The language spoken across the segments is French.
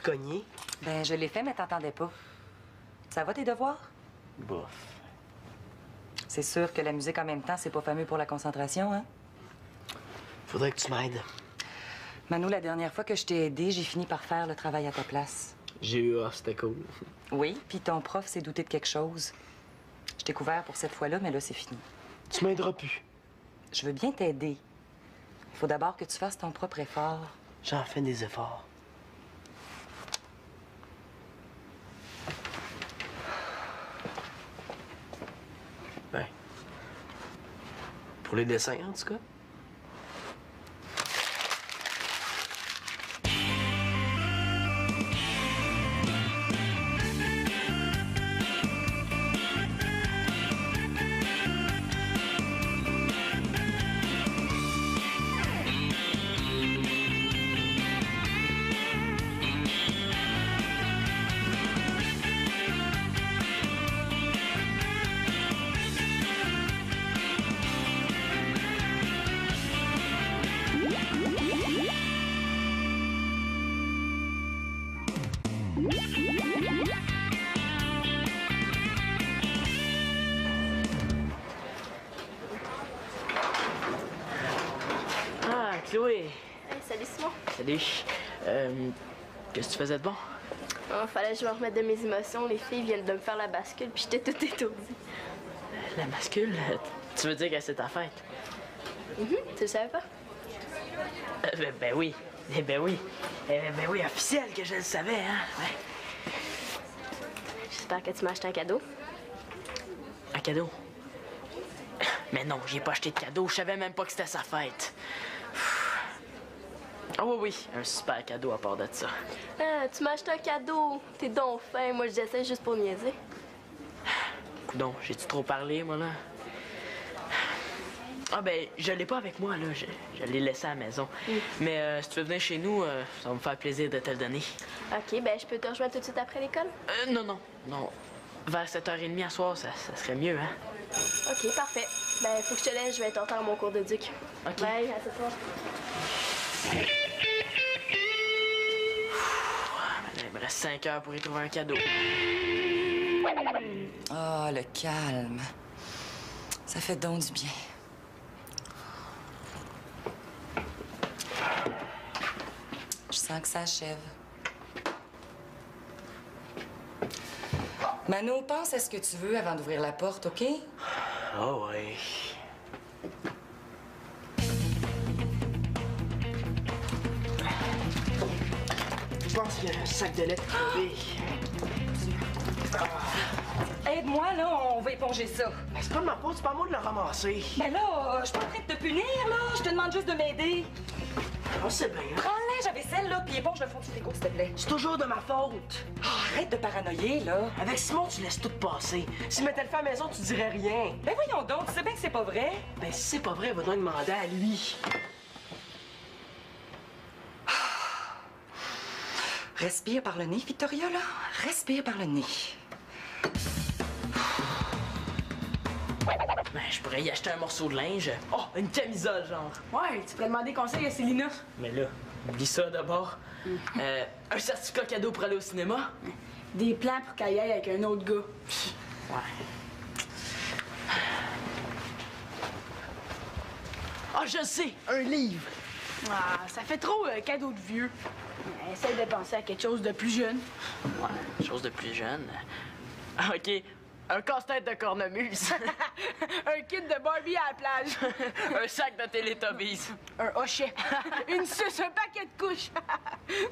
cogner. Ben, je l'ai fait, mais t'entendais pas. Ça va, tes devoirs? Bof. C'est sûr que la musique en même temps, c'est pas fameux pour la concentration, hein? Faudrait que tu m'aides. Mano, la dernière fois que je t'ai aidé, j'ai fini par faire le travail à ta place. J'ai eu off, c'était cool. Oui, puis ton prof s'est douté de quelque chose. Je t'ai couvert pour cette fois-là, mais là, c'est fini. Tu m'aideras plus. Je veux bien t'aider. Il faut d'abord que tu fasses ton propre effort. J'en fais des efforts. Ben. Pour les dessins, en tout cas. Ah, Chloé! Hey, salut Simon. Salut. Qu'est-ce que tu faisais de bon? Oh, fallait que je me remette de mes émotions. Les filles viennent de me faire la bascule, puis j'étais toute étourdie. La bascule? Tu veux dire que c'est ta fête? Tu le savais pas? Ben oui. Ben oui. Ben oui, officiel que je le savais, hein? Ouais. J'espère que tu m'as acheté un cadeau. Un cadeau? Mais non, j'ai pas acheté de cadeau. Je savais même pas que c'était sa fête. Ah oui, oui, un super cadeau à part de ça. Ah, tu m'as acheté un cadeau. T'es donc fin. Moi, j'essaie juste pour niaiser. Coudon, j'ai-tu trop parlé, moi, là? Ah ben, je l'ai pas avec moi, là. Je l'ai laissé à la maison. Mais si tu veux venir chez nous, ça va me faire plaisir de te le donner. OK, ben je peux te rejoindre tout de suite après l'école? Non. Vers 7h30 à soir, ça serait mieux, hein? OK, parfait. Ben, faut que je te laisse. Je vais être en retard à mon cours de duc. OK. Bye, à ce soir. Il me reste 5 heures pour y trouver un cadeau. Ah, le calme. Ça fait donc du bien. Je sens que ça achève. Mano, pense à ce que tu veux avant d'ouvrir la porte, OK? Oh ouais. Je pense qu'il y a un sac de lettres crevé. Aide-moi, là, on va éponger ça. Ben, c'est pas de ma faute, c'est pas à moi de le ramasser. Ben là, je suis pas en train de te punir, là. Je te demande juste de m'aider. On sait bien. Prends le linge à vaisselle, là, puis éponge le fond du frigo, s'il te plaît. C'est toujours de ma faute. Ah, arrête de paranoïer, là. Avec Simon, tu laisses tout passer. Si mettais le fait à la maison, tu dirais rien. Ben voyons donc, tu sais bien que c'est pas vrai. Ben, si c'est pas vrai, va donc demander à lui. Respire par le nez, Victoria, là. Respire par le nez. Ben, je pourrais y acheter un morceau de linge. Oh, une camisole, genre. Ouais, tu pourrais demander conseil à Célina. Mais là, oublie ça d'abord. Un certificat cadeau pour aller au cinéma. Des plans pour qu'elle y aille avec un autre gars. Ouais. Ah, je sais, un livre. Ah, ça fait trop cadeau de vieux. Essaye de penser à quelque chose de plus jeune. Ouais, chose de plus jeune. Ah, OK. Un casse-tête de cornemuse. Un kit de Barbie à la plage. Un sac de Teletubbies. Un hochet. Une suce, un paquet de couches.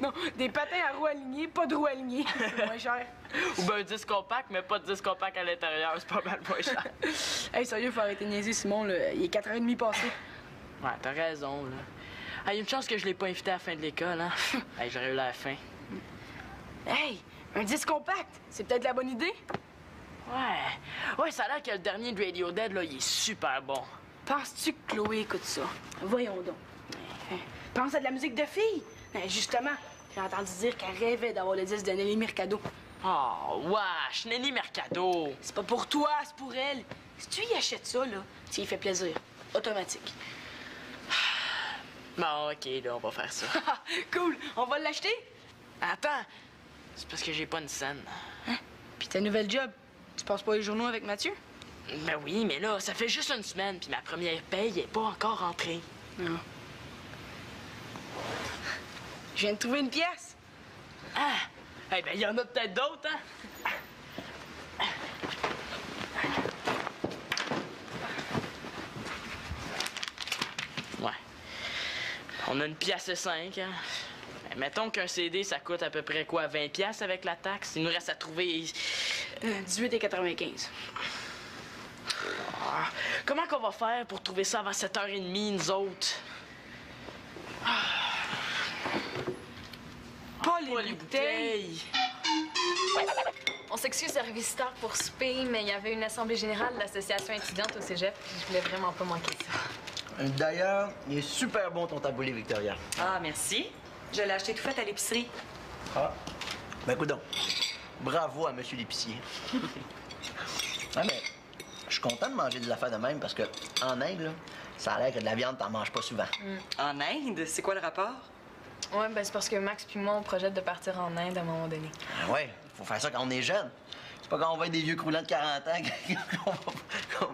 Non, des patins à roues alignées, pas de roues alignées. C'est moins cher. Ou ben un disque compact, mais pas de disque compact à l'intérieur. C'est pas mal moins cher. Hey, sérieux, faut arrêter de niaiser, Simon, là. Il est 4h30 passé. Ouais, t'as raison, là. Ah, y a une chance que je l'ai pas invité à la fin de l'école, hein. Hey, j'aurais eu la faim. Hey, un disque compact, c'est peut-être la bonne idée? Ouais, ça a l'air que le dernier de Radiohead, là, il est super bon. Penses-tu que Chloé écoute ça? Voyons donc. Pense à de la musique de filles. Justement, j'ai entendu dire qu'elle rêvait d'avoir le disque de Nelly Mercado. Oh, wesh, Nelly Mercado. C'est pas pour toi, c'est pour elle. Si tu y achètes ça, là, tu y fais plaisir. Automatique. Bon, OK, là, on va faire ça. Cool, on va l'acheter? Attends, C'est parce que j'ai pas une scène. Hein? Puis ta nouvelle job, tu passes pas les journaux avec Mathieu? Ben oui, mais là, ça fait juste une semaine, puis ma première paye est pas encore rentrée. Non. Je viens de trouver une pièce. Ah! Eh ben, il y en a peut-être d'autres, hein? Ouais. On a une pièce 5, hein? Ben, mettons qu'un CD, ça coûte à peu près quoi, 20 pièces avec la taxe? Il nous reste à trouver... 18,95. Ah, comment qu'on va faire pour trouver ça avant 7h30, nous autres? Pas les bouteilles! On s'excuse d'arriver si tard pour souper, mais il y avait une assemblée générale de l'association étudiante au cégep, puis je voulais vraiment pas manquer ça. D'ailleurs, il est super bon ton taboulé, Victoria. Ah, merci. Je l'ai acheté tout fait à l'épicerie. Ah. Ben, écoute donc. Bravo à monsieur l'épicier. Ah, mais je suis content de manger de l'affaire de même parce que en Inde, là, ça a l'air que de la viande, t'en manges pas souvent. En Inde? C'est quoi le rapport? Ouais, ben c'est parce que Max puis moi, on projette de partir en Inde à un moment donné. Ah ouais, faut faire ça quand on est jeune. C'est pas quand on va être des vieux croulants de 40 ans qu'on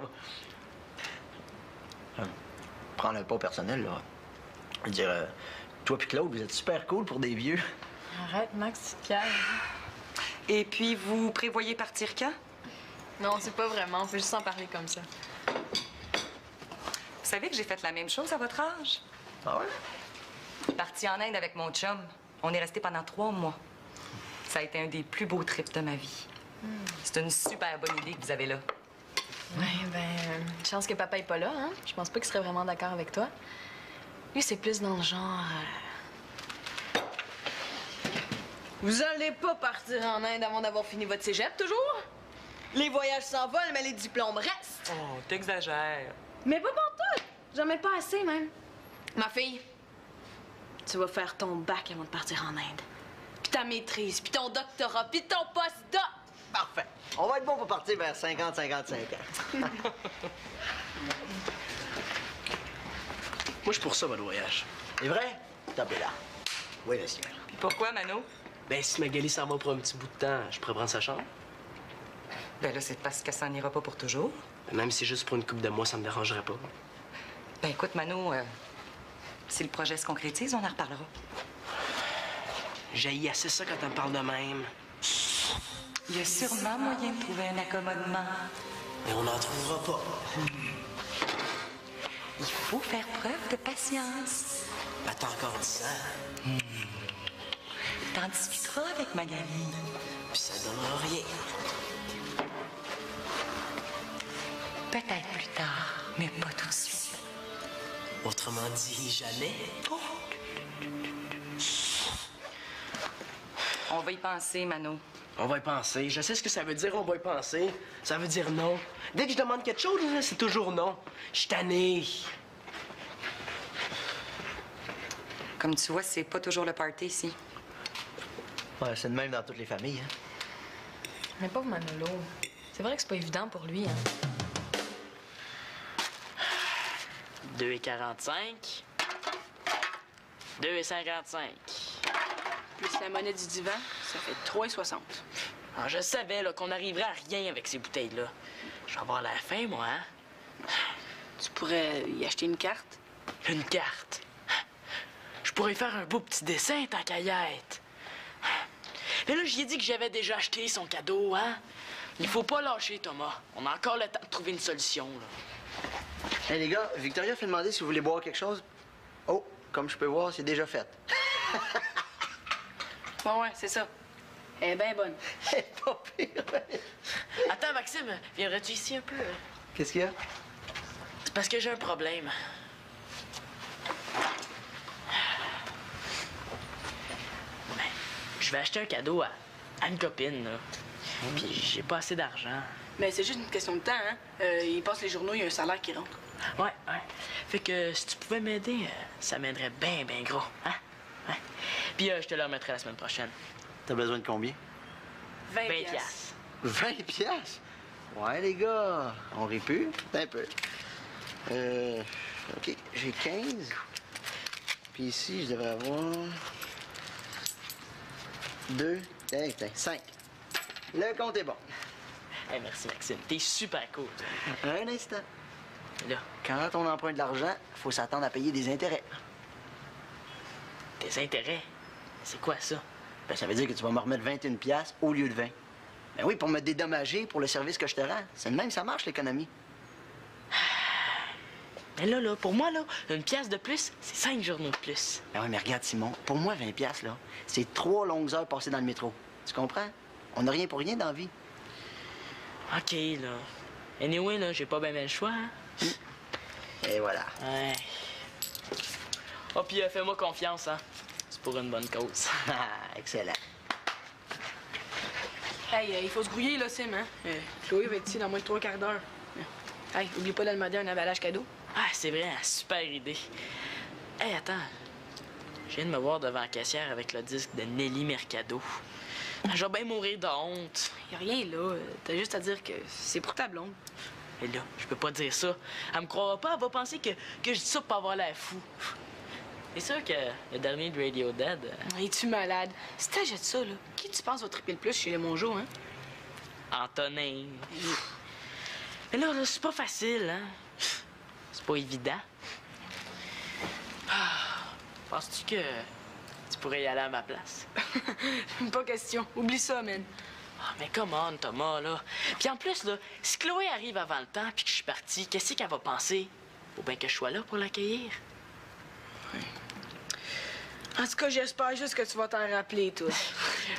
va... Prendre un pas personnel, là. Je veux dire, toi puis Claude, vous êtes super cool pour des vieux. Arrête, Max, tu te calmes. Et puis, vous prévoyez partir quand? Non, c'est pas vraiment, on peut juste en parler comme ça. Vous savez que j'ai fait la même chose à votre âge? Ah ouais? Parti en Inde avec mon chum. On est resté pendant 3 mois. Ça a été un des plus beaux trips de ma vie. C'est une super bonne idée que vous avez là. Ouais, chance que papa est pas là, hein? Je pense pas qu'il serait vraiment d'accord avec toi. Lui, c'est plus dans le genre... Vous allez pas partir en Inde avant d'avoir fini votre cégep, toujours? Les voyages s'envolent, mais les diplômes restent. Oh, t'exagères. Mais pas pantoute! J'en mets pas assez, même. Ma fille, tu vas faire ton bac avant de partir en Inde. Puis ta maîtrise, puis ton doctorat, puis ton postdoc! Parfait. On va être bon pour partir vers 50-55 ans. Moi, je suis pour ça, votre voyage. C'est vrai? Top est là. Oui, monsieur. Puis pourquoi, Mano? Ben, si Magali s'en va pour un petit bout de temps, je pourrais prendre sa chambre. Ben là, c'est parce que ça n'ira pas pour toujours. Même si c'est juste pour une couple de mois, ça me dérangerait pas. Ben écoute, Mano, si le projet se concrétise, on en reparlera. J'haïs assez ça quand elle me parle de même. Il y a sûrement moyen de trouver un accommodement. Mais on n'en trouvera pas. Il faut faire preuve de patience. Ben, t'as encore 10 ans. T'en discuteras avec Magali. Puis ça donnera rien. Peut-être plus tard, mais pas tout de suite. Autrement dit, jamais. On va y penser, Mano. On va y penser. Je sais ce que ça veut dire, on va y penser. Ça veut dire non. Dès que je demande quelque chose, là, c'est toujours non. Je suis tanné. Comme tu vois, c'est pas toujours le party ici. Ouais, c'est de même dans toutes les familles, hein. Mais pauvre Manolo, c'est vrai que c'est pas évident pour lui, hein? 2,45. 2,55. Plus la monnaie du divan, ça fait 3,60. Alors, je savais là, qu'on n'arriverait à rien avec ces bouteilles-là. Je vais avoir la faim, moi, hein? Tu pourrais y acheter une carte. Une carte. Je pourrais faire un beau petit dessin, tant qu'à y être. Mais là, j'y ai dit que j'avais déjà acheté son cadeau, hein? Il faut pas lâcher, Thomas. On a encore le temps de trouver une solution, là. Hey, les gars, Victoria fait demander si vous voulez boire quelque chose. Oh, comme je peux voir, c'est déjà fait. Ouais, c'est ça. Elle est bien bonne. C'est pas pire. Attends, Maxime, viendrais-tu ici un peu? Qu'est-ce qu'il y a? C'est parce que j'ai un problème. Ben, je vais acheter un cadeau à une copine, là. Puis j'ai pas assez d'argent. Mais c'est juste une question de temps, hein. Il passe les journaux, il y a un salaire qui rentre. Ouais. Fait que si tu pouvais m'aider, ça m'aiderait bien gros, hein? Ouais. Puis je te le remettrai la semaine prochaine. T'as besoin de combien? 20 piastres. 20 piastres? Ouais, les gars, on rit plus? Un peu. OK, j'ai 15. Puis ici, je devrais avoir 2, Tiens, 5. Le compte est bon. Hey, merci, Maxime. T'es super cool. Un instant. Là, Quand on emprunte de l'argent, faut s'attendre à payer des intérêts. tes intérêts, c'est quoi ça? Ben, ça veut dire que tu vas me remettre 21 piastres au lieu de 20. Ben oui, pour me dédommager pour le service que je te rends. C'est de même, ça marche, l'économie. Mais là, pour moi, là, une pièce de plus, c'est 5 journaux de plus. Ben oui, mais regarde, Simon, pour moi, 20 piastres, là, c'est 3 longues heures passées dans le métro. Tu comprends? On n'a rien pour rien dans la vie. OK, là. Anyway, là, j'ai pas bien le choix, hein? Et voilà. Ouais. Oh, puis fais-moi confiance, hein? C'est pour une bonne cause. Ah, excellent. Hey, il faut se grouiller, là, Sim, hein? Chloé va être ici dans moins de 3 quarts d'heure. Hey, oublie pas de demander un emballage cadeau. Ah, c'est vrai, hein, super idée. Hey, attends. Je viens de me voir devant la caissière avec le disque de Nelly Mercado. Je vais bien mourir de honte. Y a rien, là. T'as juste à dire que c'est pour ta blonde. Mais là, je peux pas dire ça. Elle me croira pas, elle va penser que je dis ça pour pas avoir l'air fou. C'est sûr que le dernier de Radio Dead... Es-tu malade? Si t'achètes ça, là, qui tu penses va triper le plus chez les Mongeaux, hein? Antonin. Mais là, c'est pas facile, hein? C'est pas évident. Penses-tu que tu pourrais y aller à ma place? Pas question. Oublie ça, man. Ah, mais come on, Thomas, là. Puis en plus, là, si Chloé arrive avant le temps puis que je suis parti, qu'est-ce qu'elle va penser? Faut bien que je sois là pour l'accueillir. En tout cas, j'espère juste que tu vas t'en rappeler, toi.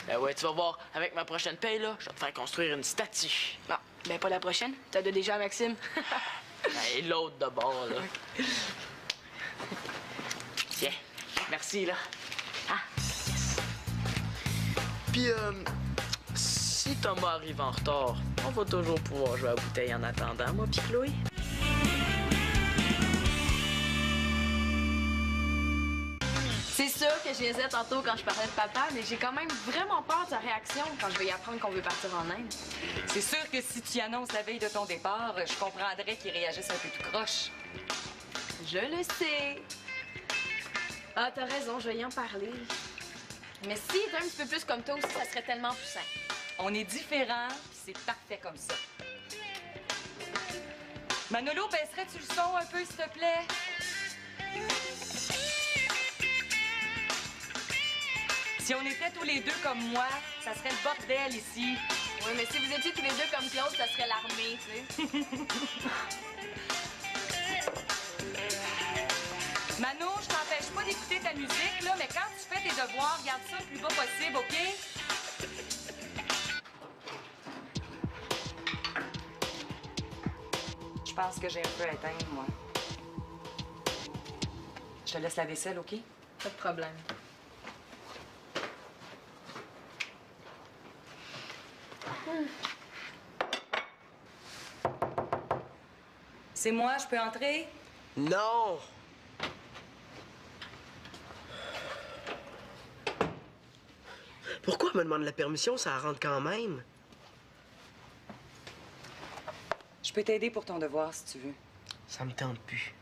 Ben ouais, tu vas voir, avec ma prochaine paye, là, je vais te faire construire une statue. Bon, ben pas la prochaine. T'as de déjà, Maxime. Et l'autre de bord, là. Tiens, merci, là. Ah, yes. Puis, si Thomas arrive en retard, on va toujours pouvoir jouer à la bouteille en attendant, moi puis Chloé. C'est sûr que je niaisais tantôt quand je parlais de papa, mais j'ai quand même vraiment peur de sa réaction quand je vais y apprendre qu'on veut partir en Inde. C'est sûr que si tu y annonces la veille de ton départ, je comprendrais qu'il réagisse un peu tout croche. Je le sais. Ah, t'as raison, je vais y en parler. Mais s'il était un petit peu plus comme toi aussi, ça serait tellement plus simple. On est différents, puis c'est parfait comme ça. Manolo, baisserais-tu le son un peu, s'il te plaît? Si on était tous les deux comme moi, ça serait le bordel ici. Oui, mais si vous étiez tous les deux comme Claude, ça serait l'armée, tu sais. Mano, je t'empêche pas d'écouter ta musique, là, mais quand tu fais tes devoirs, garde ça le plus bas possible, OK? Je pense que j'ai un peu éteint, moi. Je te laisse la vaisselle, OK? Pas de problème. C'est moi, je peux entrer? Non! Pourquoi elle me demande la permission? Ça rentre quand même. Je peux t'aider pour ton devoir, si tu veux. Ça me tente plus.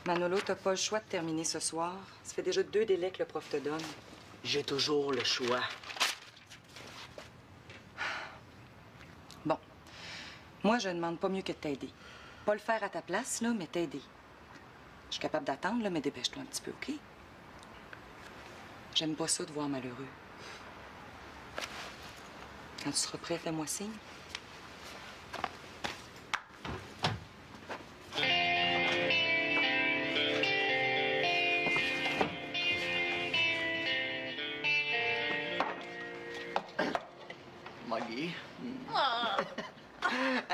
Manolo, t'as pas le choix de terminer ce soir. Ça fait déjà 2 délais que le prof te donne. J'ai toujours le choix. Bon. Moi, je ne demande pas mieux que de t'aider. Pas le faire à ta place, là, mais t'aider. Je suis capable d'attendre, là, mais dépêche-toi un petit peu, OK? J'aime pas ça de voir malheureux. Quand tu seras prêt, fais-moi signe. Maggie. Ah,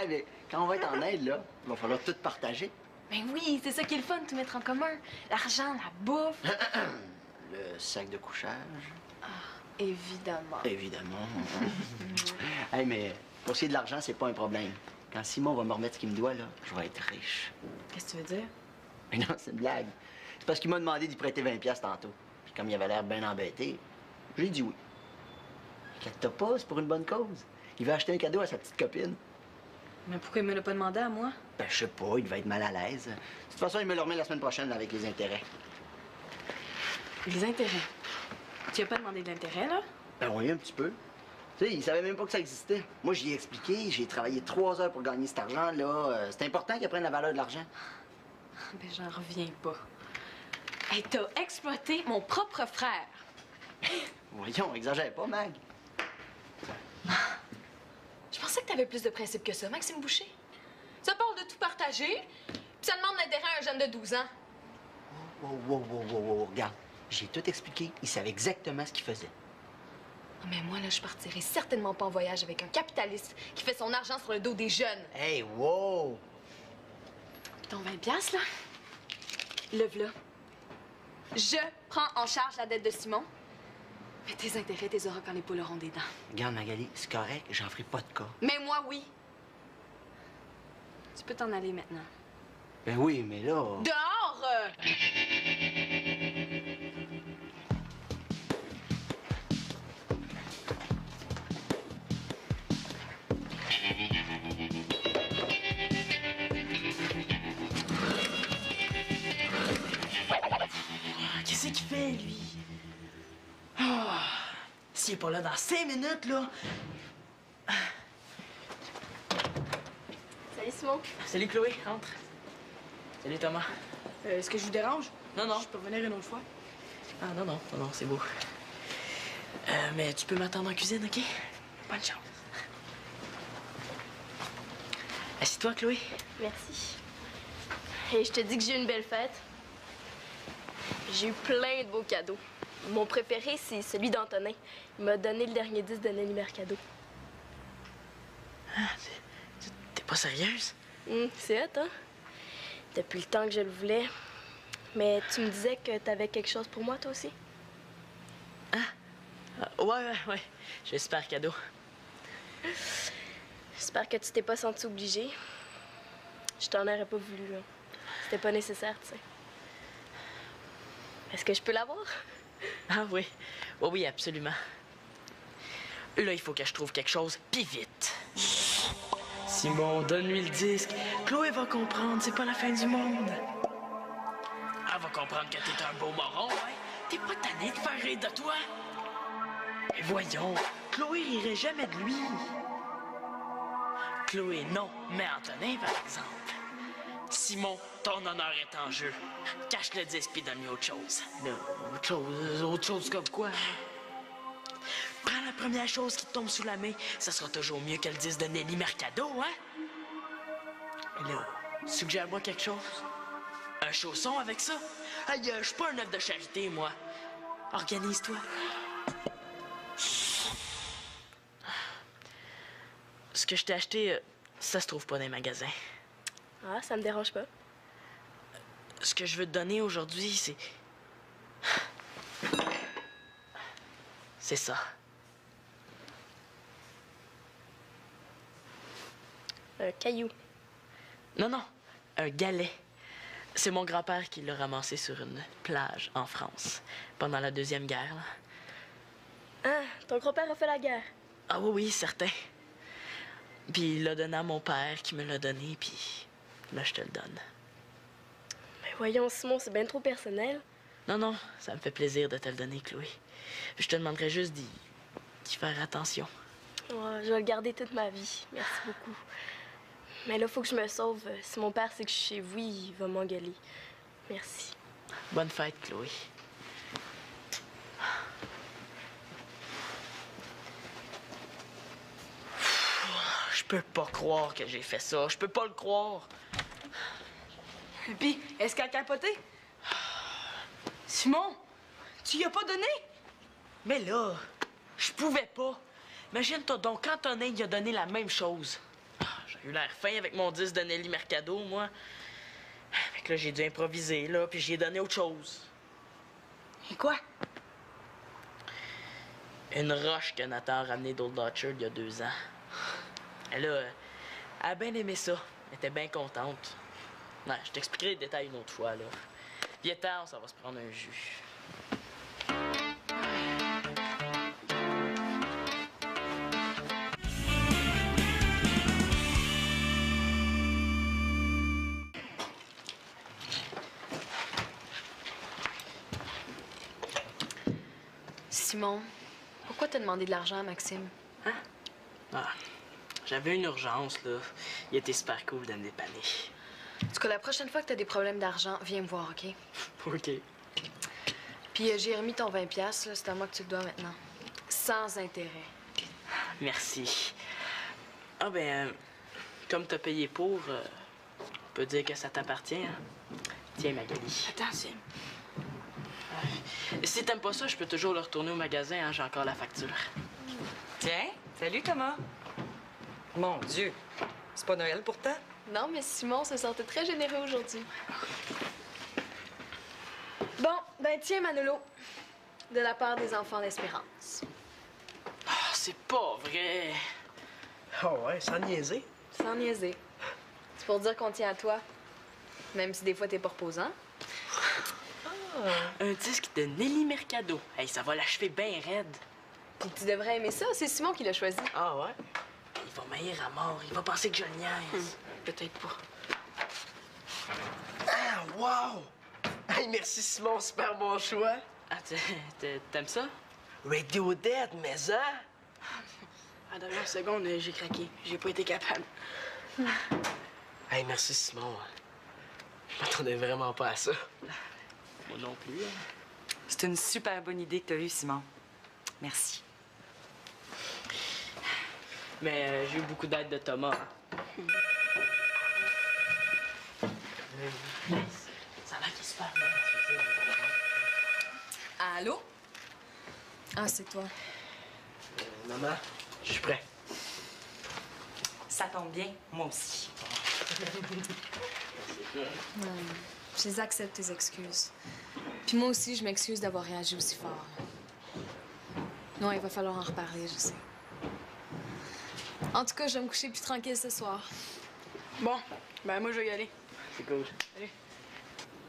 mais quand on va être en aide, là, il va falloir tout partager. Ben oui, c'est ça qui est le fun, tout mettre en commun. L'argent, la bouffe. Le sac de couchage. Évidemment. Évidemment. Hey, mais pour ce qui est de l'argent, c'est pas un problème. Quand Simon va me remettre ce qu'il me doit, là, je vais être riche. Qu'est-ce que tu veux dire? Mais non, c'est une blague. C'est parce qu'il m'a demandé d'y prêter 20 piastres tantôt. Puis comme il avait l'air bien embêté, j'ai dit oui. Inquiète-toi pas, c'est pour une bonne cause. Il veut acheter un cadeau à sa petite copine. Mais pourquoi il me l'a pas demandé à moi? Ben, je sais pas, il devait être mal à l'aise. De toute façon, il me le remet la semaine prochaine avec les intérêts. Les intérêts. Tu as pas demandé de l'intérêt, là? Ben oui, un petit peu. Tu sais, il savait même pas que ça existait. Moi, j'y ai expliqué, j'ai travaillé 3 heures pour gagner cet argent-là. C'est important qu'il apprenne la valeur de l'argent. Ben, j'en reviens pas. Hey, t'as exploité mon propre frère. Voyons, exagère pas, Mag. Je pensais que t'avais plus de principe que ça, Maxime Boucher. Ça parle de tout partager, puis ça demande l'intérêt à un jeune de 12 ans. Wow. Regarde, j'ai tout expliqué. Il savait exactement ce qu'il faisait. Non, mais moi, là, je partirai certainement pas en voyage avec un capitaliste qui fait son argent sur le dos des jeunes. Hey, wow! Ton 20$, là? Le v'là. Je prends en charge la dette de Simon. Mais tes intérêts, t'es auras quand les poules auront des dents. Regarde, Magali, c'est correct, j'en ferai pas de cas. Mais moi, oui. Tu peux t'en aller maintenant. Ben oui, mais là... Dehors! Qu'est-ce qu'il fait, lui? Ah, s'il est pas là dans 5 minutes, là... Salut Simon. Salut, Chloé, rentre. Salut, Thomas. Est-ce que je vous dérange? Non. Je peux revenir une autre fois? Ah, non, c'est beau. Mais tu peux m'attendre en cuisine, OK? Bonne chance. Assieds-toi, Chloé. Merci. Et je te dis que j'ai eu une belle fête. J'ai eu plein de beaux cadeaux. Mon préféré, c'est celui d'Antonin. Il m'a donné le dernier disque de Nelly Mercado. Ah, t'es pas sérieuse? C'est hot, hein? Depuis le temps que je le voulais. Mais tu me disais que t'avais quelque chose pour moi, toi aussi? Ouais. J'ai un super cadeau. J'espère que tu t'es pas senti obligé. Je t'en aurais pas voulu, hein. C'était pas nécessaire, tu sais. Est-ce que je peux l'avoir? Ah oui. Oui, absolument. Là, il faut que je trouve quelque chose, puis vite. Simon, donne-lui le disque. Chloé va comprendre, c'est pas la fin du monde. Elle va comprendre que t'es un beau moron, hein? T'es pas tanné de faire rire de toi? Et voyons, Chloé rirait jamais de lui. Chloé, non, mais Antonin, par exemple. Simon, ton honneur est en jeu. Cache le disque puis donne-lui autre chose. Là, autre chose comme quoi? Prends la première chose qui te tombe sous la main. Ça sera toujours mieux que le disque de Nelly Mercado, hein? Et là, suggère-moi quelque chose. Un chausson avec ça? Aïe, je suis pas un œuf de charité, moi. Organise-toi. Ce que je t'ai acheté, ça se trouve pas dans les magasins. Ah, ça me dérange pas. Ce que je veux te donner aujourd'hui, c'est... C'est ça. Un caillou. Non, un galet. C'est mon grand-père qui l'a ramassé sur une plage en France, pendant la Deuxième Guerre, là. Ah, ton grand-père a fait la guerre. Ah oui, certain. Puis il l'a donné à mon père, qui me l'a donné, puis là, je te le donne. Mais voyons, Simon, c'est bien trop personnel. Non, ça me fait plaisir de te le donner, Chloé. Je te demanderais juste d'y faire attention. Ouais, je vais le garder toute ma vie. Merci beaucoup. Mais là, faut que je me sauve. Si mon père sait que je suis chez vous, il va m'engueuler. Merci. Bonne fête, Chloé. Je peux pas croire que j'ai fait ça. Je peux pas le croire. Puis, est-ce qu'elle a capoté? Simon, tu y as pas donné? Mais là, je pouvais pas. Imagine-toi donc, quand Antonin il a donné la même chose. J'ai eu l'air fin avec mon disque de Nelly Mercado, moi. Fait que là, j'ai dû improviser, là, puis j'ai donné autre chose. Et quoi? Une roche que Nathan a ramenée d'Old Orchard il y a 2 ans. Elle a bien aimé ça. Elle était bien contente. Ouais, je t'expliquerai les détails une autre fois, là. Viens tard, ça va se prendre un jus. Simon, pourquoi t'as demandé de l'argent à Maxime? Hein? Ah, j'avais une urgence, là. Il était super cool de me dépanner. En tout cas, la prochaine fois que t'as des problèmes d'argent, viens me voir, OK? OK. Puis j'ai remis ton 20$, là, c'est à moi que tu le dois maintenant. Sans intérêt. Merci. Ah ben, comme t'as payé pour, on peut dire que ça t'appartient, hein? Tiens, Magali. Attends, Sim. Si t'aimes pas ça, je peux toujours le retourner au magasin, hein? J'ai encore la facture. Tiens, salut Thomas. Mon Dieu, c'est pas Noël pourtant? Non, mais Simon se sentait très généreux aujourd'hui. Bon, ben tiens, Manolo. De la part des enfants d'Espérance. Ah, c'est pas vrai. Oh ouais, sans niaiser. Sans niaiser. C'est pour dire qu'on tient à toi. Même si des fois t'es pas reposant. Un disque de Nelly Mercado. Hey, ça va l'achever bien raide. Puis tu devrais aimer ça, c'est Simon qui l'a choisi. Ah ouais? Il va m'haïr à mort. Il va penser que je le niaise. Peut-être pas. Ah, wow! Hey, merci Simon, super bon choix. Ah, t'aimes ça? Radiohead, mais ça? À la dernière seconde, j'ai craqué. J'ai pas été capable. Hey, merci Simon. Je m'attendais vraiment pas à ça. Moi non plus. Hein. C'est une super bonne idée que tu as eue, Simon. Merci. Mais j'ai eu beaucoup d'aide de Thomas. Ça a l'air qu'il se parle. Allô? Ah, c'est toi. Maman, je suis prêt. Ça tombe bien, moi aussi. Je les accepte, tes excuses. Puis moi aussi, je m'excuse d'avoir réagi aussi fort. Non, il va falloir en reparler, je sais. En tout cas, je vais me coucher plus tranquille ce soir. Bon, ben moi, je vais y aller. C'est cool. Salut.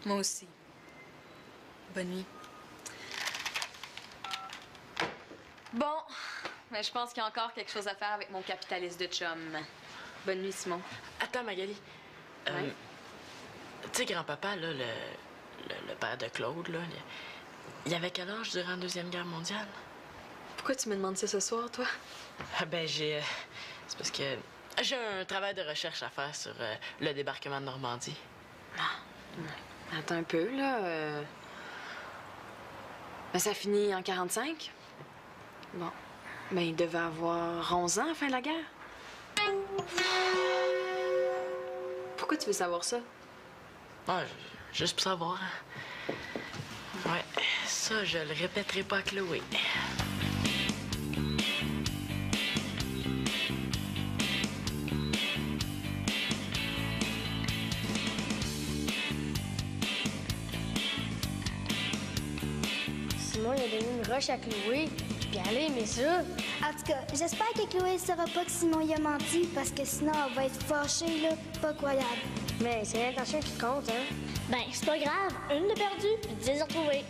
Moi aussi. Bonne nuit. Bon, mais je pense qu'il y a encore quelque chose à faire avec mon capitaliste de chum. Bonne nuit, Simon. Attends, Magali. Ouais? Tu sais, grand-papa, là, le père de Claude, là, il avait quel âge durant la Deuxième Guerre mondiale? Pourquoi tu me demandes ça ce soir, toi? Ah ben, c'est parce que j'ai un travail de recherche à faire sur le débarquement de Normandie. Attends un peu, là. Ben, ça finit en 45. Bon. Ben, il devait avoir 11 ans à la fin de la guerre. Pourquoi tu veux savoir ça? Ah, juste pour savoir. Hein. Ouais, ça, je le répéterai pas à Chloé. Simon, il a donné une roche à Chloé, puis elle a aimé ça. En tout cas, j'espère que Chloé ne saura pas que Simon y a menti, parce que sinon, elle va être fâchée, là, pas croyable. Mais c'est l'intention qui compte, hein? Ben, c'est pas grave. Une de perdue, puis 10 de retrouvée.